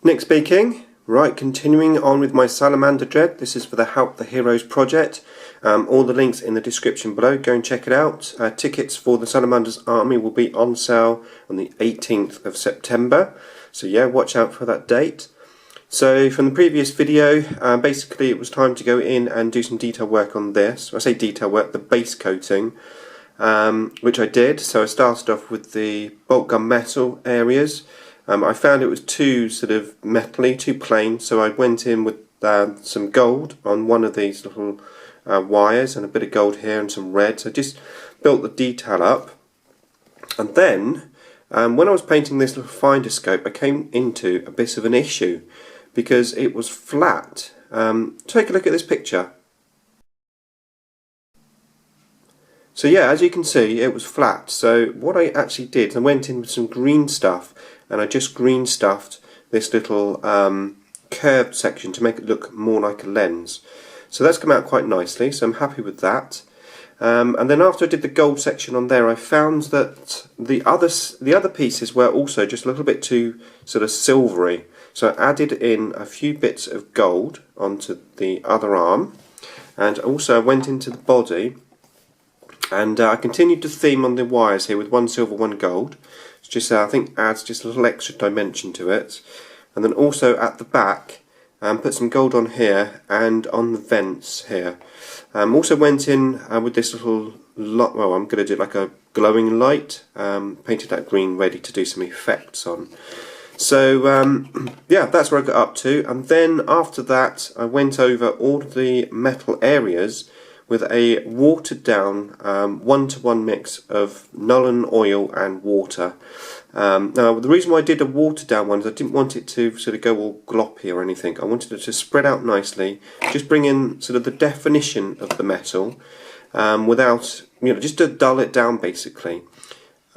Nick speaking. Right, continuing on with my Salamander Dread. This is for the Help the Heroes project. All the links in the description below. Go and check it out. Tickets for the Salamanders army will be on sale on the 18th of September. So yeah, watch out for that date. So from the previous video, basically it was time to go in and do some detail work on this. I say detail work, the base coating, which I did. So I started off with the bolt gun metal areas. I found it was too sort of metally, too plain, so I went in with some gold on one of these little wires and a bit of gold here and some red. So I just built the detail up, and then when I was painting this little finder scope I came into a bit of an issue because it was flat. Take a look at this picture. So yeah, as you can see, it was flat. So what I actually did, I went in with some green stuff and I just green stuffed this little curved section to make it look more like a lens. So that's come out quite nicely, so I'm happy with that. And then after I did the gold section on there, I found that the other pieces were also just a little bit too sort of silvery. So I added in a few bits of gold onto the other arm, and also I went into the body. And I continued the theme on the wires here with one silver, one gold. It's just I think adds just a little extra dimension to it. And then also at the back, put some gold on here and on the vents here. Also went in with this little, well, I'm going to do like a glowing light. Painted that green, ready to do some effects on. So yeah, that's where I got up to. And then after that, I went over all the metal areas with a watered down 1-to-1 mix of Nuln oil and water. Now the reason why I did a watered down one is I didn't want it to sort of go all gloppy or anything. I wanted it to spread out nicely, just bring in sort of the definition of the metal without, just to dull it down basically.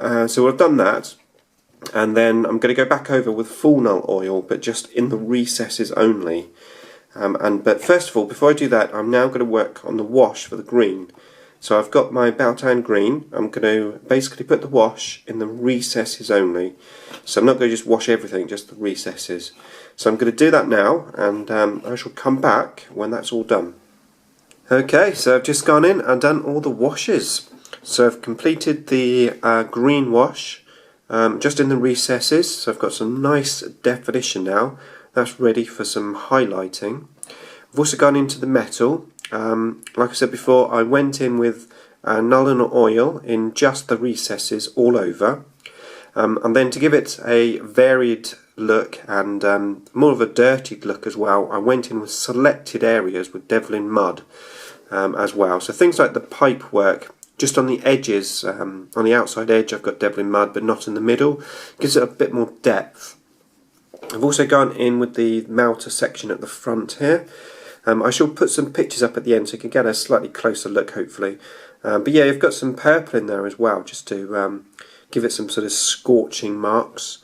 So I've done that, and then I'm going to go back over with full Nuln oil, but just in the recesses only. But first of all, before I do that, I'm now going to work on the wash for the green. So I've got my Baltan green. I'm going to basically put the wash in the recesses only. So I'm not going to just wash everything, just the recesses. So I'm going to do that now, and I shall come back when that's all done. Okay, so I've just gone in and done all the washes. So I've completed the green wash just in the recesses. So I've got some nice definition now. That's ready for some highlighting. I've also gone into the metal. Like I said before, I went in with Nuln oil in just the recesses all over. And then to give it a varied look and more of a dirtied look as well, I went in with selected areas with Devlin mud as well. So things like the pipe work, just on the edges, on the outside edge I've got Devlin mud, but not in the middle. Gives it a bit more depth. I've also gone in with the melter section at the front here. I shall put some pictures up at the end so you can get a slightly closer look hopefully. But yeah, you've got some purple in there as well, just to give it some sort of scorching marks.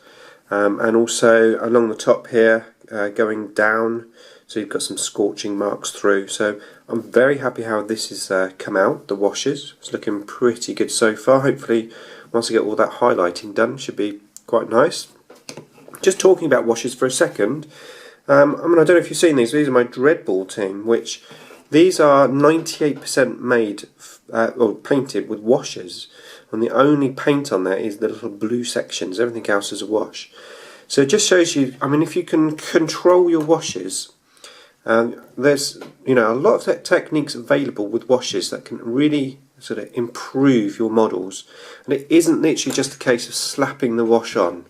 And also along the top here, going down, so you've got some scorching marks through. So I'm very happy how this has come out, the washes. It's looking pretty good so far. Hopefully once I get all that highlighting done, it should be quite nice. Just talking about washes for a second, I don't know if you've seen these are my Dreadball team, which these are 98% made or painted with washes, and the only paint on there is the little blue sections, everything else is a wash. So it just shows you, if you can control your washes, there's a lot of techniques available with washes that can really sort of improve your models, and it isn't literally just a case of slapping the wash on.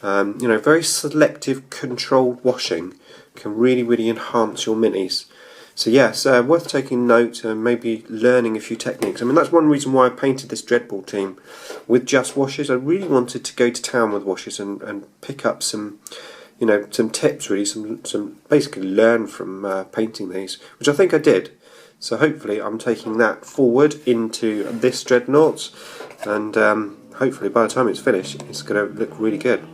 Very selective, controlled washing can really enhance your minis. So yes, worth taking note and maybe learning a few techniques. That's one reason why I painted this Dreadball team with just washes. I really wanted to go to town with washes and pick up some, some tips really, some basically learn from painting these, which I think I did. So hopefully I'm taking that forward into this Dreadnought, and hopefully by the time it's finished, it's going to look really good.